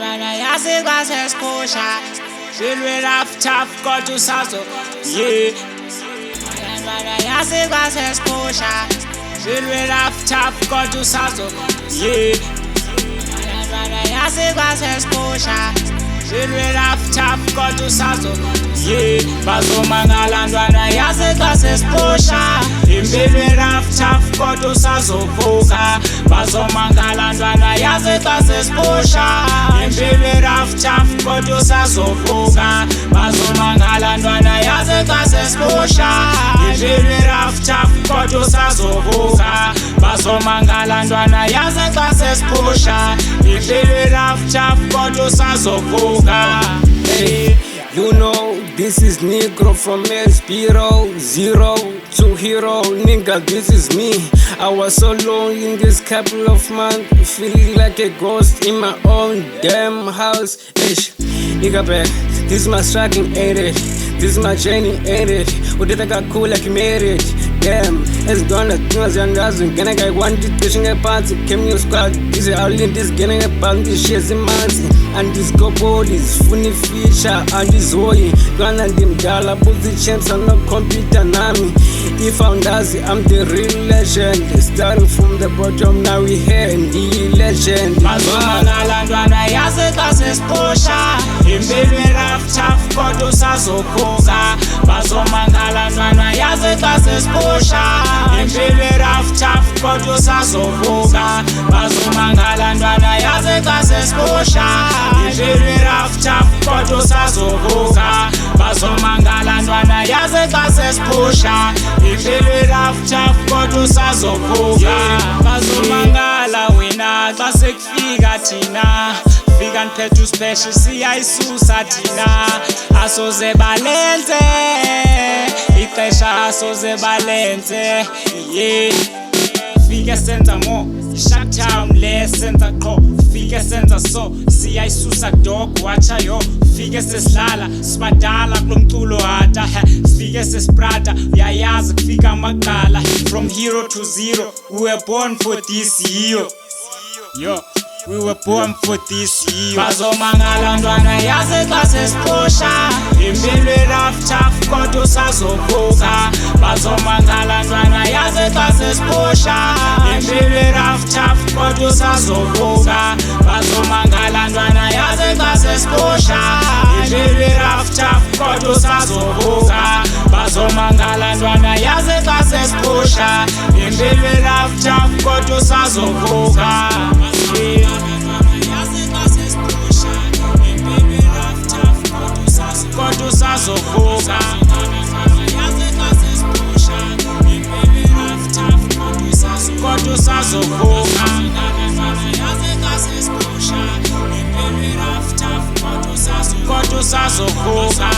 Abantwana yazi basesiphusha Shilwe rough tough kodwa usazo yeah Abantwana yazi basesiphusha Shilwe rough tough kodwa usazo yeah Abantwana yazi basesiphusha Shilwe rough tough kodwa usazo yeah Bazomangala ntwana yazi basesiphusha Impilo rough tough kodwa usazovuka Bazomangala ntwana yazi basesiphusha Impilo rough tough kodwa usazovuka Bazomangala ntwana yazi basesiphusha Impilo rough tough kodwa usazovuka Bazomangala ntwana yazi basesiphusha Impilo rough tough kodwa usazovuka Hey, you know, this is Negro from S0 to hero, nigga, this is me. I was so lonely in this couple of months, feeling like a ghost in my own damn house. Ish, nigga back, this is my striking, ain't it? This is my journey, ain't it? Who did I got cool like you made it? Damn, it's gonna do us and us. Gonna get one pushing a party, came new squad. This is all in this, gonna get bang this shit's in months. And this go bodies, funny feature, and this way. Gonna dim dollar, put the chance on the computer, nami. He found us, I'm the real legend. Starting from the bottom, now we here in the legend. Bazomangala ntwana yazi basesiphusha Impilo rough tough kodwa usazovuka Bazomangala ntwana yazi basesiphusha Impilo rough tough kodwa usazovuka Bazomangala ntwana yazi basesiphusha Impilo rough tough kodwa usazovuka Bazomangala ntwana yazi basesiphusha Impilo rough tough kodwa usazovuka Bazomangala wena xa sekufika thina Fika niphethe uspecial siyayisusa thina Asoze balenze Ixesha asoze balenze yeah Fika senza mo Shutdown le senza qho Fika senza so siyayisusa dog watcha yo Fike sesilala sibadala kulomculo hata Fike sesprata uyayazi kufika amaqala From hero to zero we were born for this year Yo we were born for this year Bazomangala ntwana yazi basesiphusha Impilo rough tough kodwa usazovuka Bazomangala ntwana yazi basesiphusha Impilo rough tough kodwa usazovuka Bazomangala ntwana yazi basesiphusha Impilo rough tough kodwa usazovuka Bazomangala ntwana yazi basesiphusha Impilo rough tough kodwa usazovuka Kodwa usazovuka Kodwa usazovuka Kodwa usazovuka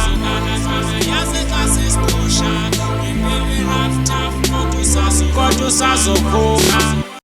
Kodwa usazovuka